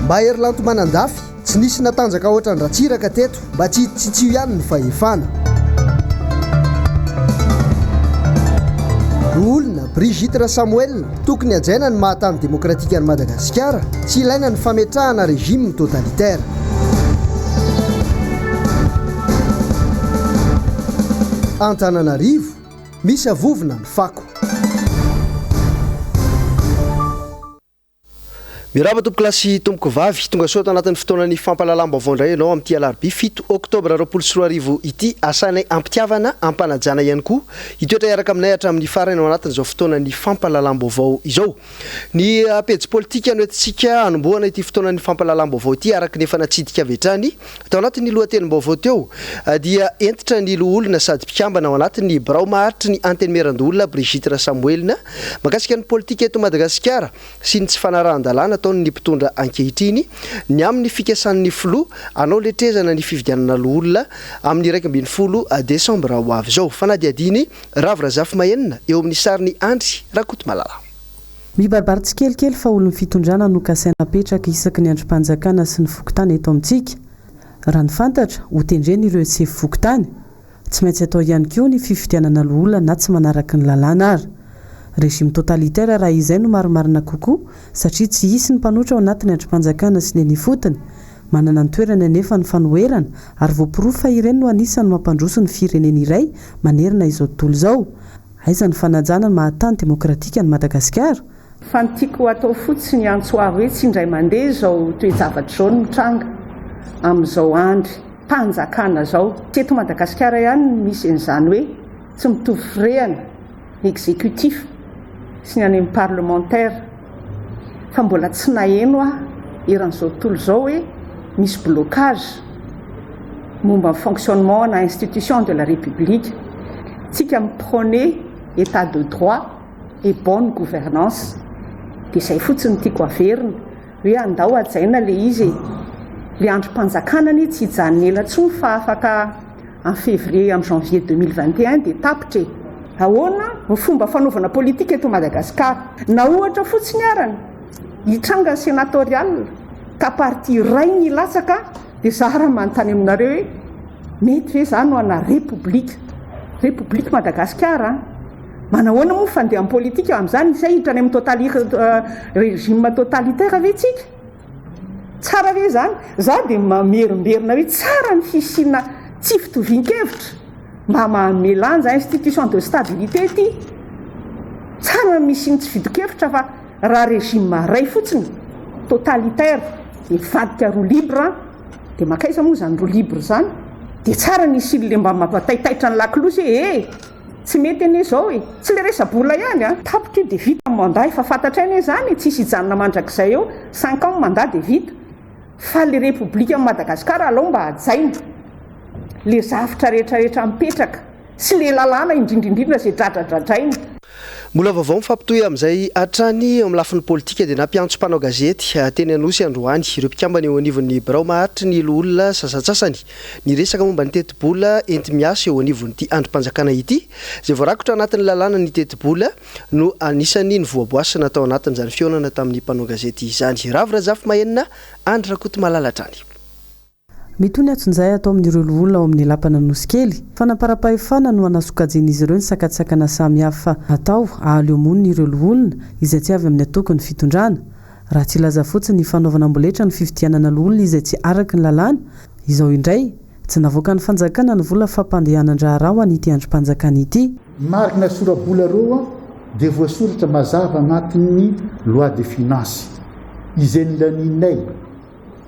mba herlanto manandafy tsy nisy natanjaka ohatra ny ratsiraka teto mba tsy hitsitsio ihany ny fahefana. Olona Brigitte Samuel tokony hajaina ny mahatany demokratika ny Madagasikara, tsy ilaina ny fametrahana régime totalitaire. Antananarivo misy avovona ny fako. Miraba tompoko lasy tompoko vavy tonga soa tanatin'ny fotoanan'ny fampalalam-baovao indray ianao amin'ity Alarobia 7 Oktobra 2024 ity asanay ampitiavana ampanajana ihany koa hitoetra iaraka aminay hatramin'ny farany ao anatin'izao fotoanan'ny fampalalam-baovao izao. Ny pejy politika no entintsika anombohana ity fotoanan'ny fampalalam-baovao ity araka nefa natsidika avy hatrany tao anatin'ny lohatenim-baovao teo dia entitra ny loholona sady mpikambana ao anatin'ny birao maharitry ny antenemeran-dolona Brigitte Samuel makasika ny politika eto Madagasikara sy ny tsy fanarahan-dalàna ny mpitondra ankehitriny ny amin'ny fikasan'ny filoha anao letrezana ny fividianana loholona amin'ny 20 Desambra ho avy izao. Fanadiadiny Ravrazafy Mahenina eo amin'ny sariny Andry Rakoto Malala. Mibaribary tsikelikely fa olon'ny fitondrana no kasaina apetraka isaky ny androm-panjakana sy ny fokotany eto amintsika. Raha ny fantatra ho tendreny ireo sefy fokotany tsy maintsy atao ihany koa ny fividianana loholona na tsy manaraka ny lalàna ary. Régime totalitaire raha izay no maromarina kokoa satria tsy hisy ny mpanotra ao anatin'ny androm-panjakana sy ny anifotony. Manana ny toerana nefa ny fanoherana ary voapirofo fa ireny no anisany mampandroso ny firenena iray manerina izao tontolo izao. Aiza ny fanajana ny mahatany demokratika ny Madagasikara? Fa ny tiako atao fotsiny antsoa hoe tsy indray mandeha izao toe-javatra izao ny mitranga amin'izao andry mpanjakana izao. Teto Madagasikara ihany misy an'izany hoe tsy mitovy firehana exécutif sy ny any amin'ny parlementaire fa mbola tsy naheno eran'izao tontolo izao hoe misy blocage momba ny fonctionnement na institution de la République. Tsika miprôné état de droit et bonne gouvernance dia izay fotsiny tiako averina hoe andao ajaina le izy le androm-panjakana ny tsy hijanona ela intsony fa afaka en février amin'ny janvier 2021 dia tapitra. Ahoana ny fomba fanaovana politika eto Madagasikara? Na ohatra fotsiny arany hitranga sénatorial ka parti iray ny latsaka dia zara manontany aminareo hoe mety hoe zany no ana république Madagasikara. Manahoana moa fandeha amin'ny politika amin'izany izay hitrany amin'ny régime totalitaire ve tsika? Tsara ve zany? Za dia mamerimberina hoe tsara ny fisiana tsy fitovian-kevitra mba mamelanja institution de stabilité ty. Tsara misy ny tsy fidokevitra fa raha régime ray fotsiny totalitaire dia vadika roa libre dia makaiza moa zany roa libre zany dia tsara nisy le mba mampataitaitra ny lakolosy tsy mety ene izao tsy le resa-bola ihany tapitra io dia vita mandat efa fantatra eny zany tsisy hijanona mandrakizay eo 5 ans mandat dia vita. Fa le république Madagasikara alao mba hajaina le zavatra rehetrarehetra mipetraka sy le lalàna indrindrindrindra izay dradradradraina. Mbola vaovao mifampitohy amin'izay hatrany amin'ny lafin'ny politika dia nampiantso mpanao gazety teny Anosy Androany ireo mpikambana eo anivon'ny birao maharitry ny loholona sasatsasany ny resaka momba ny teti-bola enti-miasa eo anivon'ity androm-panjakana ity izay voarakotra anatin'ny lalàna ny teti-bola no anisany ny voaboasina tao anatin'izany fionana tamin'ny mpanao gazety izany. Ravrazafy Mahenina, Andry Rakoto Malala hatrany. Mitony atsonjay atao amin'ireo loholona ao amin'ny lapana Anosy kely fa nampara-pahefana no anasokajen'izy ireo ny sakatsakana samihafa atao ahalo monina ireo loholona izay tsy avy amin'ny atokony fitondrana. Raha tsy laza fotsiny ny fanaovana amboletra ny fividianana loholona izay tsy araky ny lalàna izao indray tsy navoaka ny fanjakana ny vola fampandehanan-draharaha an'ity androm-panjakana ity. Marina sora-bola reo dia voasoratra mazava anatin'ny loi de finance izay nilaninay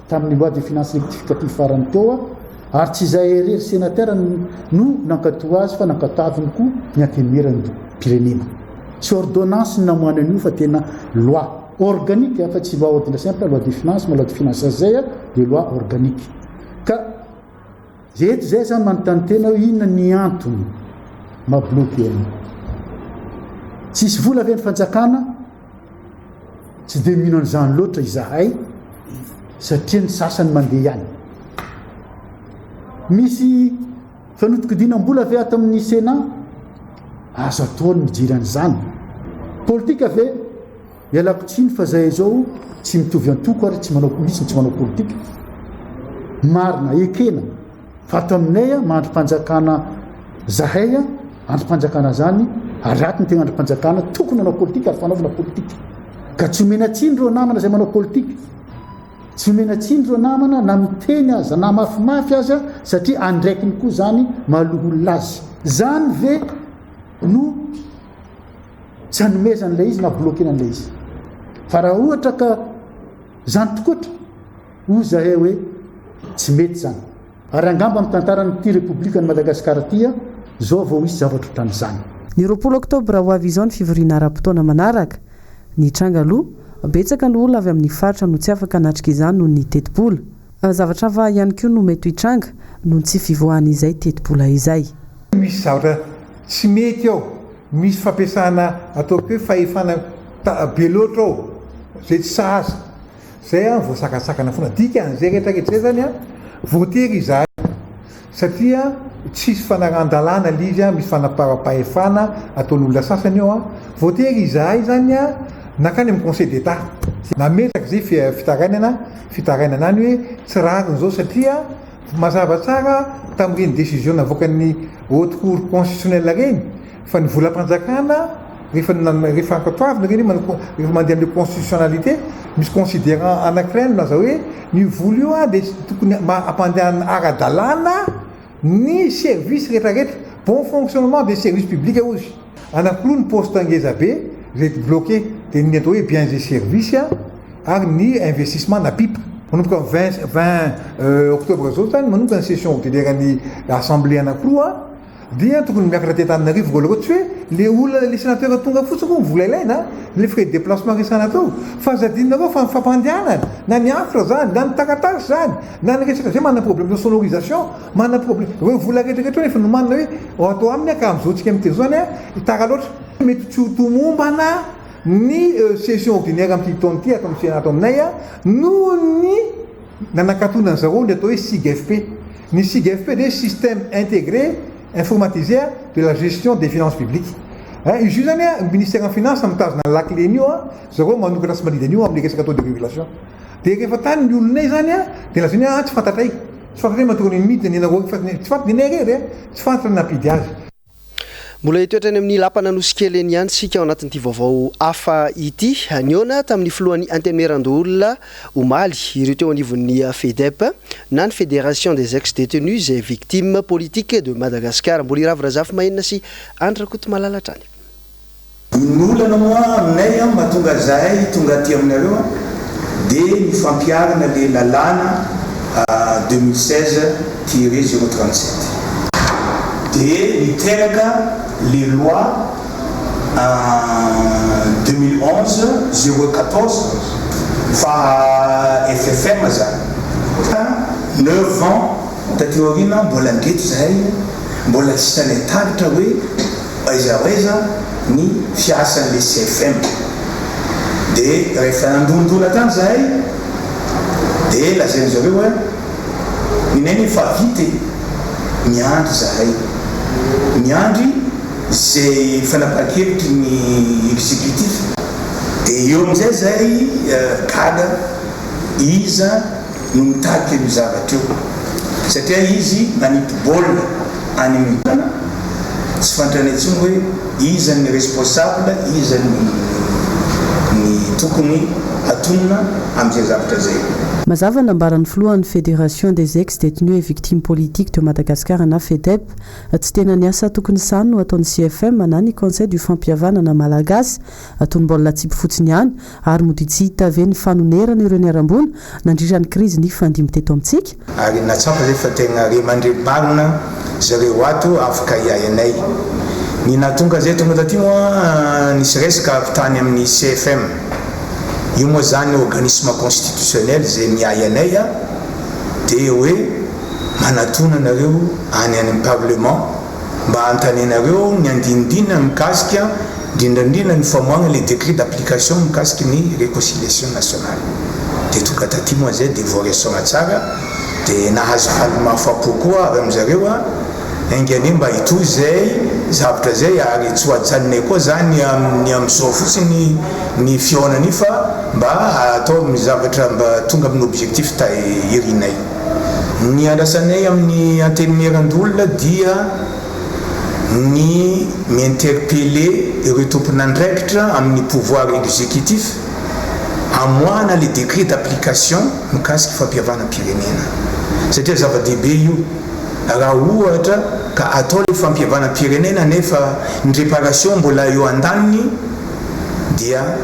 tamin'ny loi de finance rectificative farany teo ary tsy izay erery sénateur no nankatoa azy fa nankataviny koa ny antenemeran'ny pirenena. Tsy ordonnance namoana an'io fa tena loi organique fa tsy loi ordinaire simple loi de finance ma loi de finance zay dia loi organique. Ka eto zay zany manontany tena hoe inona ny antony mabloqué any. Tsisy vola avy ny fanjakana tsy dia mino an'izany loatra izahay satria ny sasany mandeha ihany. Misy fanotokidinam-bola avy ato amin'ny Sénat azo atao ny mijery an'izany. Politika ve ialako tsiny fa zay izao tsy mitovy antoko ary tsy manao polisy tsy manao politika marina ekena fa ato aminay a mahandrom-panjakana zahay a androm-panjakana zany araty ny tegna androm-panjakana tokony manao politika ary fanaovana politika ka tsy omena tsindro namana zay manao politika tsy omena tsindro namana na miteny aza na mafimafy aza satria andraikiny koa zany maloholo azy zany ve no tsy hanomezan'ilay izy na blokenan'ilay izy fa raha ohatra ka zany tokoatra ho zahay hoe tsy mety zany ary angamba amin'ny tantaran'ity repoblika ny Madagasikara tya zao vao isy zavatra ohatran'izany. Ny 20 Oktobra ho avy izao ny fivoriana ara-potoana manaraka ny tranga aloha betsaka ny olona avy amin'ny faritra no tsy afaka natrika izany noho ny tetibola zavatra hafa ihany koa no mety hitranga noho tsy fivoahana izay tetibola izay. Misy zavatra tsy mety ao misy fampiasana ataoko hoe fahefana be loatra ao zay tsy sahaza zay a voasakasakana foana dika an'izay rehetrarehetra zany a voatery izahay satria tsisy fanaran-dalàna lizy a misy fanaparam-pahefana ataon'olona sasany ao a voatery izahay zany a nakany amin'ny conseil d'état nametraka zay fitarainana any hoe tsy rariny zao satria mazava tsara tamin'ireny décision navoakan'ny haute cour constitutionnelle reny fa ny volam-panjakana rehefa ankatoavina reny rehefa mandeha amin'ny constitutionnalité misy considérant anankiray naza hoe ny voly io a dia tokony ampandehan'ny ara-dalàna ny service rehetrarehetra bon fonctionnement des services publics ozy anankiroa ny poste angeza be zay bloqué dia ny atao hoe biens et services ary ny investissement na pipa manomboka 20 octobre zao zany manomboka ny session ordinaire ny assemblée anankiroa dia tokony miakatra tetanarivo voaloha tsy hoe le olona le sénateur tonga fotsiny koa vola ilaina le frais de déplacement resana tao fa zadinareo fa fampandehanana na ny afra zany na ny takatasy zany na ny resaka zay mana problème de sonorisation mana problème hoe vola rehetrarehetra hoe efa nomanina hoe atao aminy ka am'izao tsika miteny zany a tara loatra mety tsy ho tomombana ny session ordinaire amin'ity taona ity atao amin'ny sénat aminay a noho ny nanakatonany zareo ny atao hoe SIGFP ny SIGFP dia système intégré informatisé de la gestion des finances publiques. Izy io zany a ministère en finance mitazona ny laklen'io a zareo manokatra sy malidany io amin'ny resaka taux de régulation dia rehefa tany ny olonay zany a dia lazany a tsy fantatray tsy fantatray mahatonga ny midiny nareo tsy fantatry ny rery tsy fantatra napidy azy. Mbola hitoetrany amin'ny lapana nosikely ihany sika ao anatin'ity vaovao hafa ity niona tamin'ny filohan'ny anteneran-doolona omaly ireo teo anivon'ny FEDEP na ny Fédération des ex-détenus et victimes politiques de Madagascar. Mbola iravirazafy mahenina sy andrakoto malalatra any. Olana moa aminay mahatonga zahay tonga aty aminareo dia ny fampiarana le lalàna 2016-037 dia niteraka les lois 2011-014 fa FFM zany 9 ans taty aoriana mbola ngeto zahay mbola tsy tanetavitra hoe aizaoaiza ny fiasan'le CFM dia rehefa nandondona tany zahay dia lazainy zareo hoe mineny fa vity miandry zahay miandry zay fanapakevitry ny exécutif dia eo amin'izay zahay kada iza no mitariky ny zavatra io satria izy manipy baolina any mitana tsy fantrany antsiny hoe iza ny responsable iza ny tokony atonona amin'izay zavatra zay. Mazava nambaran'ny filohan'ny Fédération des ex-détenus et victimes politiques de Madagascar na FEDEP tsy tena ny asa tokony sany no ataon'ny CFM na ny conseil du fampihavanana malagasy ataony mbola tsipy fotsiny ihany ary mody tsy hita ve ny fanonerana ireo ny arambona nandrindra ny krizy ny fandimy teto amintsika ary natsapa zay fa tegna re mandre-marina zareo ato afaka iainay ny natonga zay tonga taty moa nisy resaka avitany amin'ny CFM io moa zany organisme constitutionnel zay miay anay a dia hoe manatona nareo any amin'ny parlement mba antanenareo ny andinidina mikasika indrindrandrindra ny famoagna le décret d'application mikasika ny réconciliation nationale dia tonga taty moa zay dia voaresona tsara dia nahazo halomafo apo koa avy amin'zareo a ingane mba hitoy zay zavatra zay ary tsy hoajanonay koa zany amin'ny am'izao fotsiny ny fiaonany fa mba atao amin'ny zavatra mba tonga amin'ny objectif irinay. Ny andrasanay amin'ny antenemeran-dolona dia ny m'interpeller ireo tompon'andraikitra amin'ny pouvoir exécutif amoahana les décrets d'application mikasiky fampihavanam-pirenena satria zava-dehibe io raha ohatra ka atao le fampihavanam-pirenena nefa ny réparation mbola eo an-daniny dia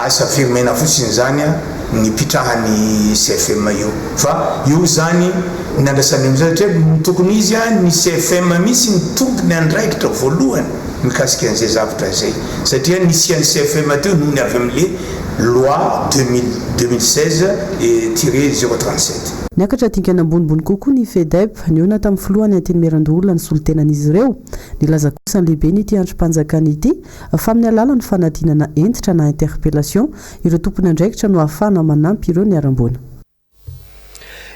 asa firmena fotsiny zany ny pitrahany CFM io fa io zany ny andrasany am'izay satria tokony izy ny CFM misy ny tompony andraikitra voalohany mikasiky an'izay zavatra zay satria nisy ny CFM teo noho ny avy amin'le loi 2016/037. Niakatra dinkana ambonimbony kokoa ny FEDEP niona tamin'ny filohan'ny antenemeran-doholona ny solotenan'izy ireo nilaza kosa ny lehibe ny ity androm-panjakana ity fa amin'ny alalan'ny fanadinana entitra na interpellation ireo tompony andraikitra no ahafahana manampy ireo ny aram-boana.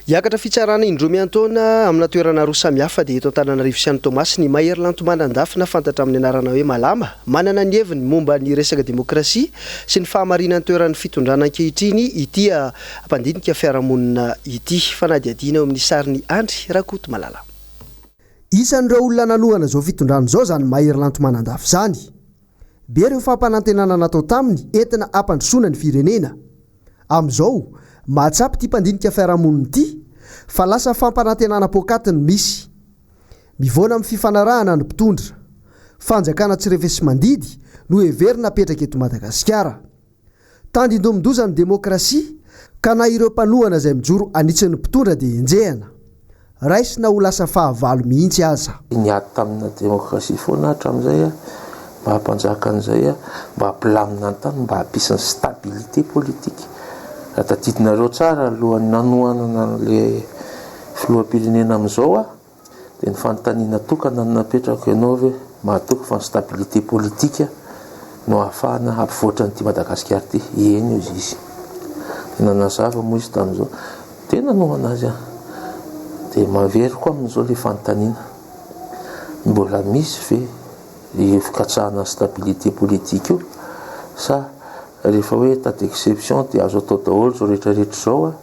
Iakatra fitsarana indro miantaona amina toerana roa samihafa dia eto Antananarivo sy Tomas ny mahery lantomandan-dafina fantatra amin'ny anarana hoe Malama manana ny heviny momba ny resaka demokrasia sy ny fahamarinan'ny toeran'ny fitondrana ankehitriny ity mpandinika fiarahamonina ity fanadiadiana eo amin'ny sariny Andry Rakoto Malala. Isan'ireo olona nalohana izao fitondrana izao zany mahery lantomandan-dafy zany. Be ireo fampanantenana natao taminy entina ampandrosoana ny firenena. Amin'izao mahatsapy ity mpandinika fiarahamonina ity fa lasa fampanantenana pokatiny misy. Mivoana amin'ny fifanarahana ny mpitondra. Fanjakana Tsirefesy Mandidy no heverina apetraka eto Madagasikara. Tandindomindozana ny demokrasia ka na ireo mpanohana izay mijoro anitsin'ny mpitondra dia enjehana. Raisina ho lasa fahavalo mihitsy aza. Niady tamina demokrasia foana hatramin'izay mba hampanjaka an'izay mba hampilamina ny tany mba hampisany stabilité politique. Raha tadidinareo tsara alohan'ny nanohanana le filoham-pirenena amin'izao dia ny fanontaniana tokana no napetraka ianao hoe mahatoky fa ny stabilité politique no ahafahana hampivoatra nyity Madagasikara ity. Eny izy izy. Tena nazava moa izy tamin'izao. Tena nohana azy dia mavery koa amin'izao le fanontaniana. Mbola misy ve le fikatsahana stabilité politique io sa rehefa hoe état d'exception dia azo atao daholo zao rehetrarehetra zao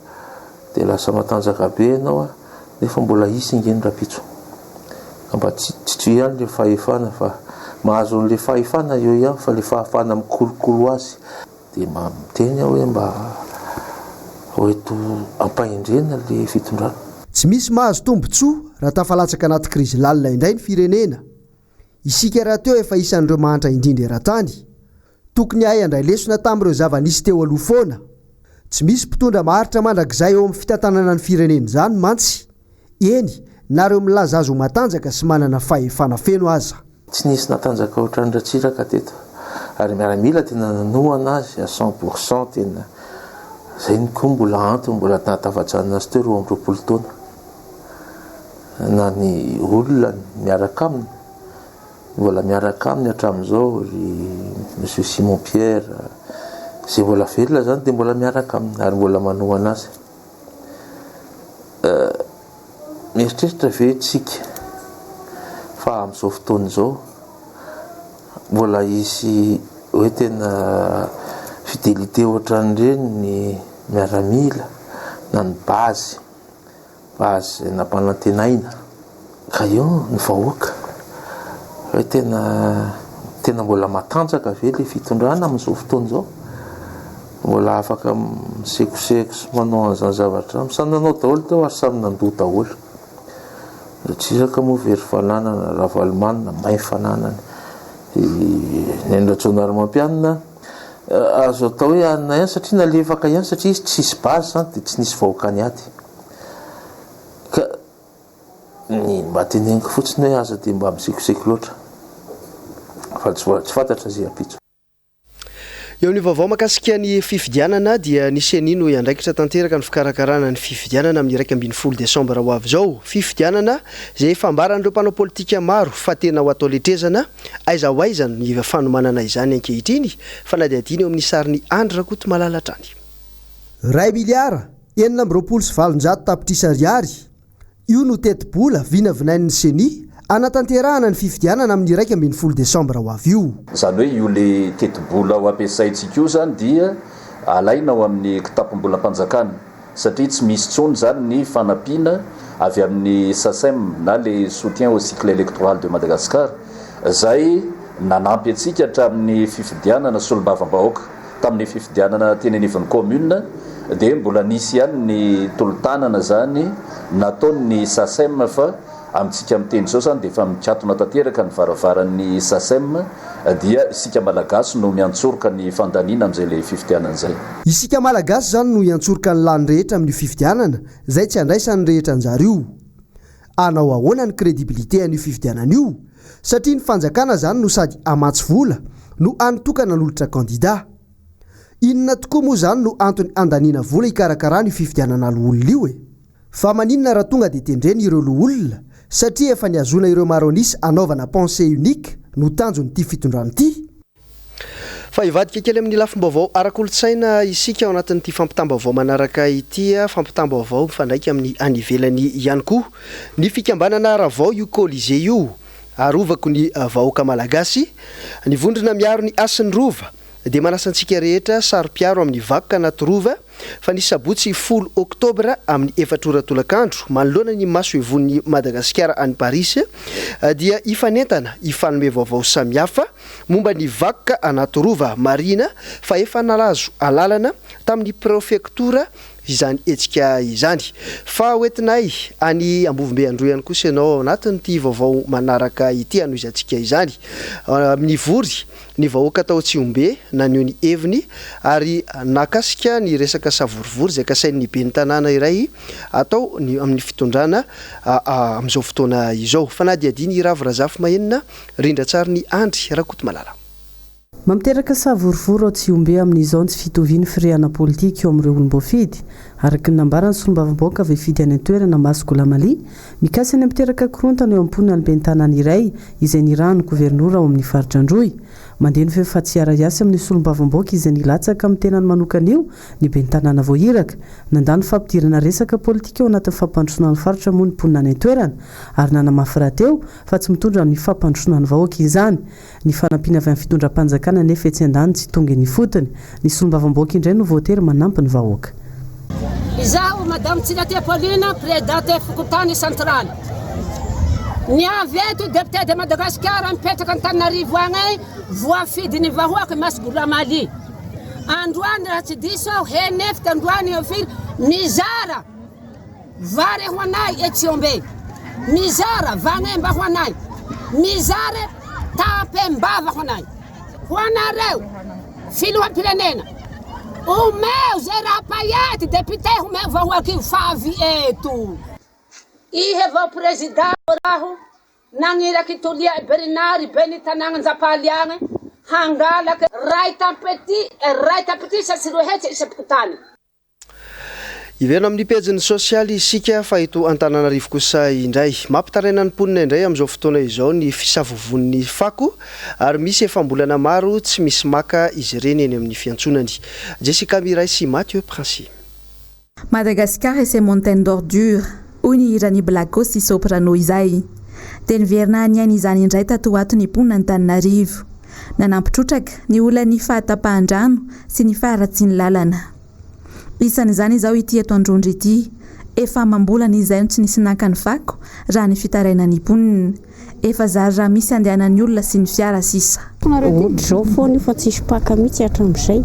dia lasa matanjaka be ianao nefa mbola isy ingeny rapitso. Mba tsy ihany le fahefana fa mahazo an'le fahefana eo ihany fa le fahafana mikolokolo azy dia miteny hoe mba hoeto ampahendrena le fitondrana. Tsy misy mahazo tombotsoa raha tafalatsaka anaty krizy lalina indray ny firenena. Isika raha teo efa isan'ireo mahantra indrindra eran-tany. Tokony hay andray lesona tamin'ireo zava-nisy teo aloha foana. Tsy misy mpitondra maharitra mandrakizay eo amin'ny fitantanana ny firenena izany mantsy. Eny, nareo milaza azo matanjaka sy manana fahefana feno aza. Tsy nisy natanjaka ohatran'ny Ratsiraka teto. Ary miaramila tena nanohana azy à 100% tena. Zay ny koa mbola antony mbola natafajanona azy teo 20 taona. Na ny olona miaraka aminy. Mbola miaraka aminy hatramin'izao ry Monsieur Simon Pierre izay mbola velona zany dia mbola miaraka aminy ary mbola manohana azy. Mieritreritra ve tsika fa amin'izao fotoana izao mbola isy hoe tena fidélité ohatran'ireny ny miaramila na ny bazy nampanantenaina ka eo ny vahoaka hoe tena mbola matanjaka ve le fitondrana amin'izao fotoana izao mbola afaka misekoseko sy manao an'izany zavatra misananao daholo teo ary samy nandoha daholo. Ratsiraka moa very fananana Ravalomanina may fananana ny Andratsaonary Mampianina azo atao hoe anina ihany satria nalefaka ihany satria izy tsisy bazy zany dia tsy nisy vahoakany ady ka ny mba teneniko fotsiny hoe aza dia mba misekoseko loatra fa tsy fantatra zay apitso. Eo ny vaovao makasika ny fifidianana dia nisy anino iandraikitra tanteraka ny fikarakarana ny fifidianana amin'ny 20 Desambra ho avy izao. Fifidianana izay fambaran'ireo mpanao politika maro fa tena ho atao letrezana aiza ho aiza ny fanomanana izany ankehitriny fanadihadiana eo amin'ny sariny Andry Rakoto Malalatrany. 1 miliara 920 tapitrisa ariary io no teti-bola vinavinain'ny seni anatanterahana ny fifidianana amin'ny 1 desambra ho avy io zany hoe io le tetibola ho ampiasaintsika io zany dia alaina ao amin'ny kitapom-bola mpanjakana satria tsy misy tsony zany ny fanampiana avy amin'ny SACEM na le soutien au cycle électoral de Madagascar zay nanampy atsika hatramin'ny fifidianana solombavam-bahoaka tamin'ny fifidianana tenenivon'ny commune dia mbola nisy ihany ny tolotanana zany nataon'ny SACEM fa amintsika miteny zao zany dia efa mikatona tanteraka ny varavaran'ny SACEM dia isika malagasy no miantsoroka ny fandaniana amin'izay le fifidianana zay. Isika malagasy zany no iantsoroka ny lany rehetra amin'ny fifidianana zay tsy andraisany rehetra anjareo. Anao ahoana ny kredibilite an'io fifidianana io satria ny fanjakana zany no sady amatsy vola no anotokana n'olotra kandida. Inona tokoa moa zany no antony andaniana vola ikarakarana io fifidianana loholona io fa maninona raha tonga dia tendreny ireo loholona satria efa niazona ireo maronisy anaovana pensée unique no tanjon'ity fitondrano ity. Fa ivadika kely amin'ny lafim-baovao ara-kolotsaina isika ao anatin'ity fampitam-baovao manaraka ity fampitam-baovao mifandraika amin'ny anivelany ihany koa ny fikambanana Vaovao io Colisée io arovako ny vahoaka malagasy ny vondrona miaro ny asin'ny rova dia manasantsika rehetra saro-piaro amin'ny vakoka anaty rova fa ny sabotsy 10 Oktobra amin'ny 4 oratolakandro manoloana ny maso evon'ny Madagasikara any Paris dia ifanentana ifanome vaovao samihafa momba ny vakoka anaty rova marina fa efa nalazo alalana tamin'ny prefectura izany etsika izany fa oentinay any Ambovimbe andro ihany koa ianao anatin'ity vaovao manaraka ity anoizatsika izany amin'ny vory ny vahoaka tao Tsiombe naneo ny heviny ary nakasika ny resaka savorivory izay kasain'ny ben'ny tanàna iray atao amin'ny fitondrana amin'izao fotoana izao fa na dia diny ravirazafy mahenina rindra tsara ny andry rakoto malala. Mamteraka savorivory ao Tsiombe amin'izao tsy fitoviany firehana politika eo amin'ireo olom-boafidy araka ny nambarany solombavam-bahoaka avy fidy any an-toerana Masokolamalya mikasiny amiteraka korontana eo am-ponina ny ben'ny tanàna iray izay nirano gouvernoura ao amin'ny faritra Androy mandeha ny fefatsiara iasy amin'ny solombavam-bahoaka izay nilatsaka amin'ny tenany manokana io ny ben'ny tanàna voahiraka nandany fampidirana resaka politika eo anatin'ny fampandrosoana ny faritra moa ny mponina any an-toerana ary nanamafy raha teo fa tsy mitondra ny fampandrosoana ny vahoaka izany ny fanampiana avy amin'ny fitondram-panjakana nefa etsy andany tsy tonga ny fotony ny solombavam-bahoaka indray no voatery manampy ny vahoaka. Izaho Madame Tsinate Paulina, présidente Fokotany centrale. Ny avy eto député de Madagascar mipetraka Antananarivo agny voafidy ny vahoaka Masokolamalya. Androany raha tsy diso henefta androany firy mizara vary ho anay Tsiombe. Mizara Vanemba ho anay. Mizara Tapembava ho anay. Ho anareo filoham-pirenena. O meu zera paiete deputé o meu vão aqui favi eto. Ihe vão presidente raho nangira que tolia Bernard Benitanang Zapaliang hangala que right tapeti sa sirohete seputani. Iveno amin'ny pejiny sosialy isika fa ito Antananarivo kosa indray mampitaraina ny mponina indray amin'izao fotoana izao ny fisavovon'ny fako ary misy efa mbolana maro tsy misy maka izy ireny eny amin'ny fiantsonany. Jessica Miray sy Mathieu Princy. Madagascar et ses montagnes d'ordures unira ny blako sy soprano izay dia niverina niaina izany indray tato ato ny mponina Antananarivo nanampitrotraka ny olany fahatapahan-drano sy ny faharatsy ny lalana. Isan'izany izao ity eto Androndry ity efa mambolana izay tsy nisy nankany fako raha ny fitaraina ny mponina efa zary raha misy andehanan'ny olona sy ny fiara sisa. Ohatr'izao foana fa tsisy paka mihitsy hatramin'izay.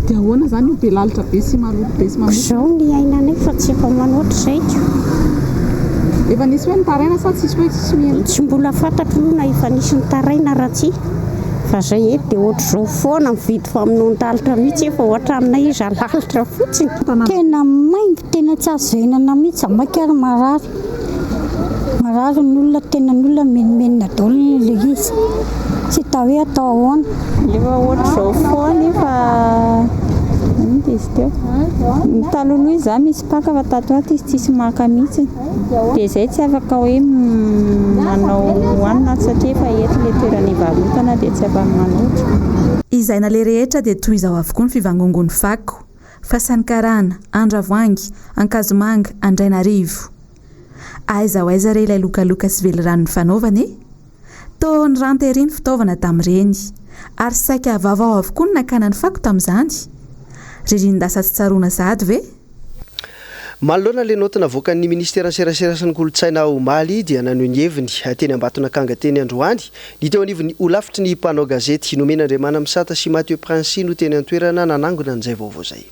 Dia ahoana zany be lalitra be sy maloto be sy maloto? Izao ny ainanay fa tsy efa manoatra izay. Efa nisy hoe nitaraina sa tsisy hoe tsisy miaina? Tsy mbola fantatro na efa nisy nitaraina raha tsy. Fa zay eto dia ohatr'izao foana mividy famonon-dalitra mihitsy efa ohatra aminay izy lalitra fotsiny. Tena maimbo, tena tsy azo zainana mihitsy amaika ary marary. Marary ny olona, tena ny olona menimenina daholo ilay izy. Tsy hita hoe atao ahoana. Efa ohatr'izao foana efa izy teo. Mitaloloha izy misy paka fa tato ato izy tsisy maka mihitsy. Dia izay tsy afaka hoe manao hoanina satria efa eto ilay toerana ivarotana dia tsy afaka manoatra. Izay nale rehetra dia toy izao avokoa ny fivangongon'ny fako, Fasankarana, Andravoangy, Ankazomanga, Andrainarivo. aiza ho aiza re ilay lokaloka sy velirano ny fanaovany to ny ranteriny fitaovana tamin'ireny ary saika vaovao avokoa ny nakana ny fako tamin'izany ririndasa tsy tsaroana sady ve Manoloana le note navoakan'ny ministera serasera sy ny kolotsaina omaly dia naneho ny heviny teny Ambatonakanga teny Androany ny teo anivony olafitry ny mpanao gazety Nomenandriamana Misata sy Mathieu Princy no teny an-toerana nanangona an'izay vaovao zay.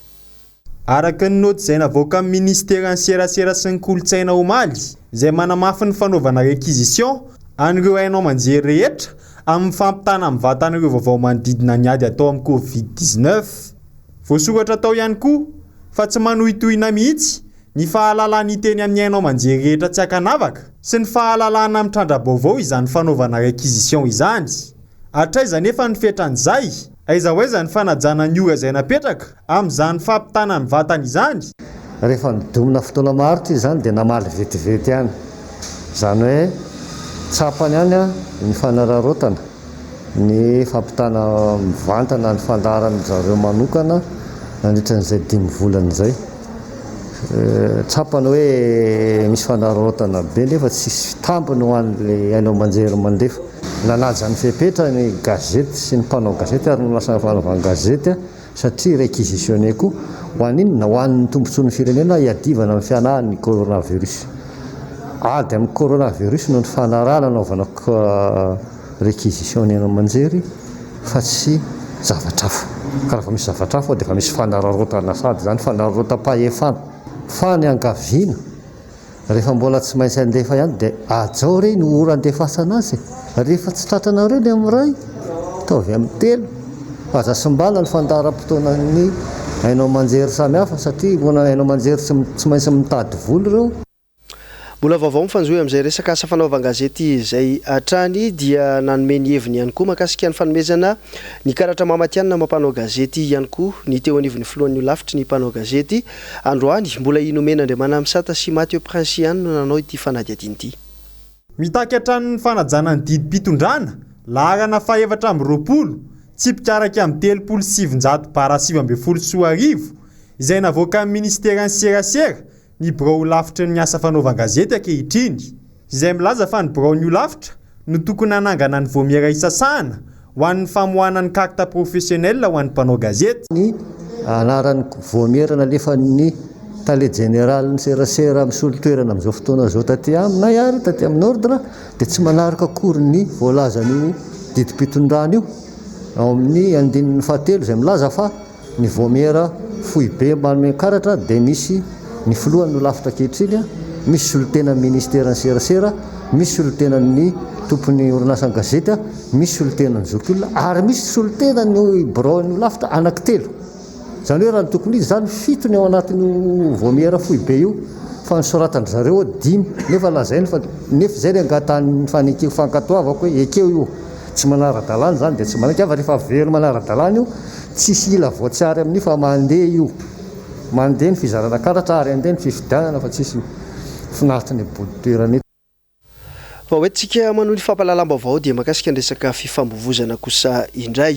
Araka ny note izay navoaka amin'ny ministera serasera sy ny kolotsaina omaly izay manamafy ny fanaovana réquisition an'ireo hainao manjery rehetra amin'ny fampitana amin'ny vatan'ireo vaovao manodidina ny ady atao amin'ny Covid-19. Voasoratra tao ihany koa fa tsy manohitohina mihitsy ny fahalalany teny amin'ny hainao manjery rehetra tsy akanavaka sy ny fahalalana amin'ny trandrabaovao izany fanaovana réquisition izany. Hatraiza nefa ny fetran'izay aiza ho aiza ny fanajana ny ora izay napetraka amin'izany fampitana ny vatana izany. Rehefa nidomina fotoana marotra izany dia namaly vetivety ihany. Izany hoe tsapany ihany ny fanararotana ny fampitana mivantana ny fandaran'ny zareo manokana nandritran'izay 5 volana izay. Tsapany hoe misy fanararotana be nefa tsisy tambiny ho an'ilay hainao manjery mandefa. Nanaja ny fepetra ny gazety sy ny mpanao gazety ary nolasa fanaovana gazety satria réquisitionné koa ho an'inona ho an'ny tombontsoan'ny firenena hiadivana amin'ny fianahan'ny coronavirus. Ady amin'ny coronavirus no ny fanarana naovana réquisitionné manjery fa tsy zavatra hafa. Ka rehefa misy zavatra hafa dia efa misy fanararotana sady izany fanararotam-pahefana fa ny ankaviana rehefa mbola tsy maintsy andefa ihany dia ajao re no ora andefasana azy. Rehefa tsy tratranareo ny amin'ny ray taovy amin'ny telo aza simbala ny fandaram-potoanan'ny hainao manjery samihafa satria vona hainao manjery tsy maintsy mitady voly ireo. Mbola vaovao mifanjohy amin'izay resaka asa fanaovan-gazety izay hatrany dia nanome ny heviny ihany koa mahakasika ny fanomezana ny karatra mamatianina mampanao gazety ihany koa ny teo anivon'ny filohan'ny olafitry ny mpanao gazety androany mbola Nomenandriamana Misata sy Mathieu Princy ihany no nanao ity fanadihadiana ity. Mitaky hatrany fanajana ny didim-pitondrana laharana faha-7 amby 20 tsy mpikaraka amin'ny 37 bara 7 izay navoaka amin'ny ministera serasera ny birao olafitra ny asa fanaovan-gazety ankehitriny izay milaza fa ny birao ny olafitra no tokony hanangana ny voamiera isasana ho an'ny famoahana ny carte professionnelle ho an'ny mpanao gazety. Ny anaran'ny voamiera nalefan'ny tale général ny serasera amin'ny solotoerana amin'izao fotoana zao taty aminay ary taty amin'ny ordre dia tsy manaraka akory ny voalazan'io didim-pitondrana io ao amin'ny 7 izay milaza fa ny voamiera fohy be manome karatra dia misy ny filohan'ny olafitra ankehitriny misy solotenan'ny ministera ny serasera misy solotenan'ny tompony orinasa gazety misy solotenan'ny zokiolona ary misy solotenan'ny birao-ny olafitra anankitelo. Izany hoe raha ny tokony izy izany 7 ny ao anatin'ny voamiera fohy be io fa ny soratany zareo 5 nefa lazainy fa nefa izay ny angatany fanekeo fankatoavako hoe ekeo io tsy manara-dalàna izany dia tsy manaiky ava rehefa very manara-dalàna io tsisy ila voatsiary amin'io fa mandeha io mandeha ny fizarana karatra ary andeha ny fifidianana fa tsisy finaritra ny boditoerana. Hoentsika manohy ny fampahalalam-baovao dia mahakasika ny resaka fifamoivozana kosa indray.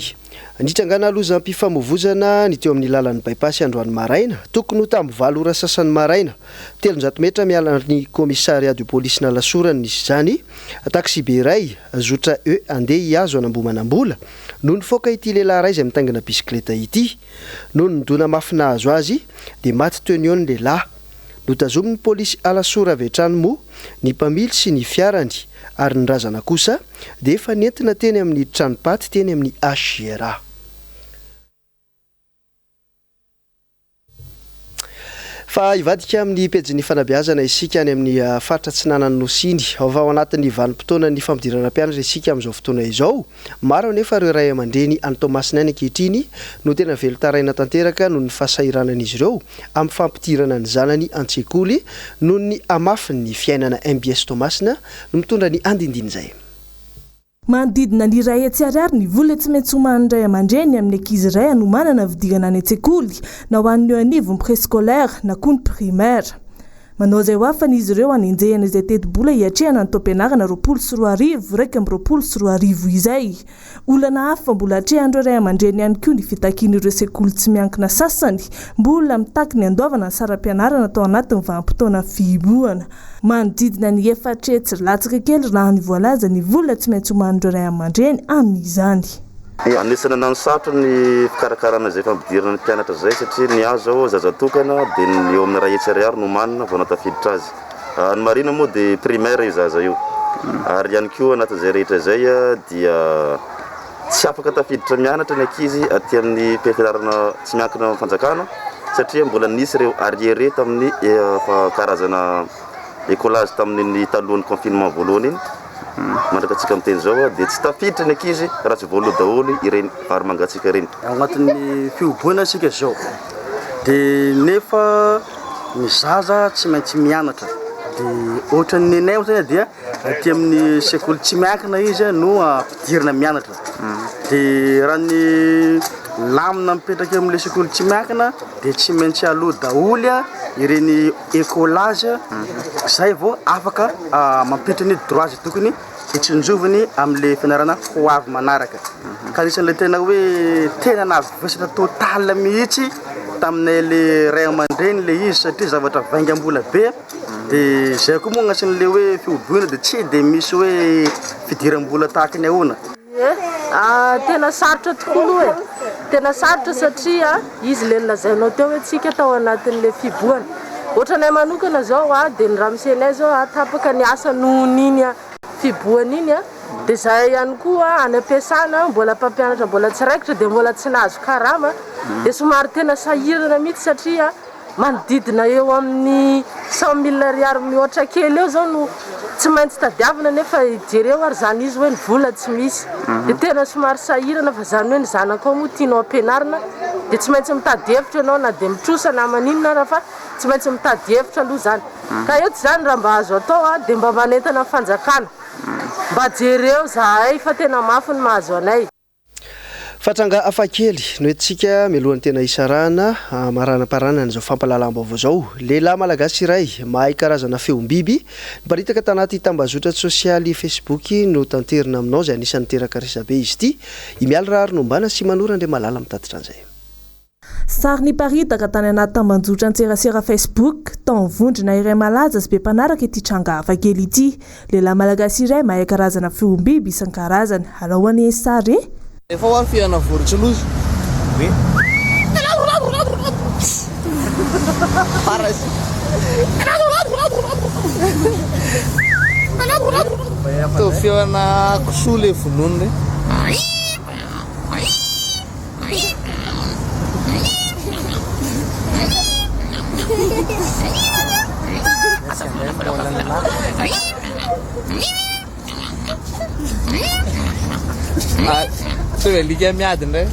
Nitrangana lozam-pifamoivozana ny teo amin'ny lalan'ny bypassy androany maraina tokony ho tamin'ny 7 ora sasany maraina 300 metra miala ny commissariat de police na lasorany nisy izany taxi be iray zotra andeha hiazo anambomanambola no nifoaka ity lehilahy iray izay mitangana bisikileta ity no nidona mafy nahazo azy dia maty teo ny eo ny lehilahy. Notazominy polisy alasora avy hatrany moa ny mpamily sy ny fiarany ary ny razana kosa dia efa nentina teny amin'ny tranopaty teny amin'ny HGRA. Fa ivadika amin'ny pejy ny fanabeazana isika any amin'ny faritra Tsinanany Nosiny ao anatin'ny vanim-potoana ny fampidirana mpianatra isika amin'izao fotoana izao maro nefa ireo ray aman-dreny any Tomasina any ankehitriny no tena velotaraina tanteraka noho ny fahasahiranan'izy ireo amin'ny fampidirana ny zanany an-tsekoly noho ny amafiny ny fiainana Mbs Tomasina no mitondra ny andindiny izay. Manodidina ny iray atsiarary ny vola tsy maintsy homan'ny ray aman-dreny amin'ny ankizy iray hanomanana vidirana any an-tsekoly na ho an'ny eo anivony préscolaire na koa ny primaire. manao izay ho afan'izy ireo anenjehana izay teti-bola hiatrehana ny taom-pianarana 24 raiky amby 24 izay. Olana hafa mbola hatrehan'ireo ray aman-dreny ihany koa ny fitakian'ireo sekoly tsy miankina sasany mbola mitaky ny andoavana ny saram-pianarana tao anatin'ny vanim-potoana fihibohana. Manodidina ny efatretsy latsaka kely raha ny voalaza ny vola tsy maintsy homan'ireo ray aman-dreny amin'izany. Anisany nano sarotra ny fikarakarana izay fampidirana ny mpianatra izay satria ny azo ao zazatokana dia ny eo amin'ny ray hetsy ariary no manina vao natafiditra azy. Ny marina moa dia primaire io zaza io. Ary ihany koa anatin'izay rehetra izay dia tsy afaka tafiditra mianatra ny ankizy aty amin'ny mpianarana tsy miankina fanjakana satria mbola nisy ireo arriéré tamin'ny karazana écolage tamin'ny talohan'ny confinement voalohany iny. Mandraka atsika amin'ny teny zao dia tsy tafiditra ny ankizy raha tsy voaloha daholo ireny vary mangatsika ireny. Agnatin'ny fihoboana asika zao dia nefa ny zaza tsy maintsy mianatra dia ohatran'ny nenay zany dia aty amin'ny sekoly tsy miankina izy no ampidirana mianatra dia raha ny lamina mipetraka amin'ilay sekoly tsy miankina dia tsy maintsy aloha daholo ireny écolage izay vao afaka mampiditra ny droit tokony hitsinjovany amin'ilay fianarana ho avy manaraka. Ka isan'ilay tena hoe tena navesatra total mihitsy taminay le ray aman-dreny le izy satria zavatra vaingam-bola be dia izay koa moa agnatin'ilay hoe fihoboana dia tsy dia misy hoe fidiram-bola tahaka ny ahoana. Tena sarotra tokoa e. Tena sarotra satria izy le lazainao teo hoe tsika tao anatin'ilay fiboana. Ohatranay manokana zao dia ny ramsenay zao tapaka ny asa nohon'iny fiboana iny dia zay ihany koa any am-piasana mbola mpampianatra mbola tsiraikitra dia mbola tsy nahazo karama dia somary tena sahirana mihitsy satria manodidina eo amin'ny 100 000 ariary mihoatra kely eo zao no tsy maintsy tadiavina nefa jereo ary zany izy hoe ny vola tsy misy dia tena somary sahirana fa zany hoe ny zanakao moa tianao ampianarina dia tsy maintsy mitady hevitra ianao na dia mitrosa na maninona raha fa tsy maintsy mitady hevitra aloha zany. Ka eto zany raha mba azo atao dia mba manentana fanjakana mba jereo zahay fa tena mafy ny mahazo anay. Fatranga afakely no entsika mialohan'ny tena isarana maranam-paranana izao fampalalam-baovao zao. Lehilahy malagasy iray mahay karazana feom-biby miparitaka tanaty tambazotra sosialy Facebook no tanterina aminao izay anisan'ny teraka resabe izy ity. Imialy rary no mbana sy manora ndre malala mitatitra an'izay. Sary niparitaka tany anaty tambanjotra an-tserasera Facebook tao vondrona iray malaza sy be mpanaraka ity tranga afakely ity. Lehilahy malagasy iray mahay karazana feom-biby isan-karazany. Alaoany sary efa ho fiana vorotry lozy to fiana kosoa le vonony Tôi đi game nhà đấy.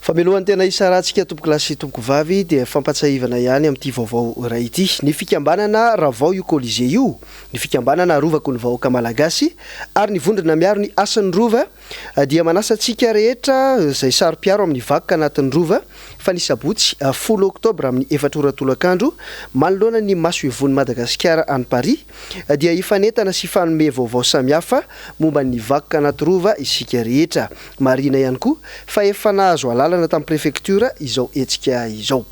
Famelohan'ny tena isa rahantsika tompoko lasy tompoko vavy dia fampatsahivana ihany amin'ity vaovao iray ity. Ny fikambanana Vaovao io Colisée io, ny fikambanana arovako ny vahoaka malagasy ary ny vondrona miaro ny asan'ny rova dia manasa antsika rehetra izay saro-piaro amin'ny vakoka anatin'ny rova fa ny sabotsy 10 Oktobra amin'ny 4 ora tolakandro manoloana ny maso ivon'ny Madagasikara any Paris dia hifanentana sy fanome vaovao samihafa momba ny vakoka anaty rova isika rehetra. Marina ihany koa fa efa nahazo alalana tamin'ny préfecture izao etsika izao.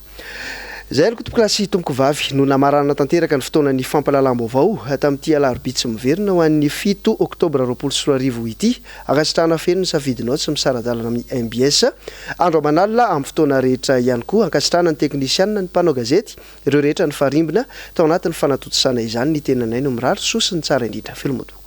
Zay ny tompoko lasy tompoko vavy no namarana tanteraka ny fotoanan'ny fampalalam-baovao tamin'ity Alarobia tsy miverina ho an'ny 7 Oktobra 2024 ity. Akasitrahana feno ny safidinao tsy misaradalana amin'ny MBS. Andro amanalina amin'ny fotoana rehetra ihany koa akasitrahana ny teknisianina ny mpanao gazety ireo rehetra ny farimbina tao anatin'ny fanatotosana izany ny tenanay no mirary sosy ny tsara indrindra filomoto.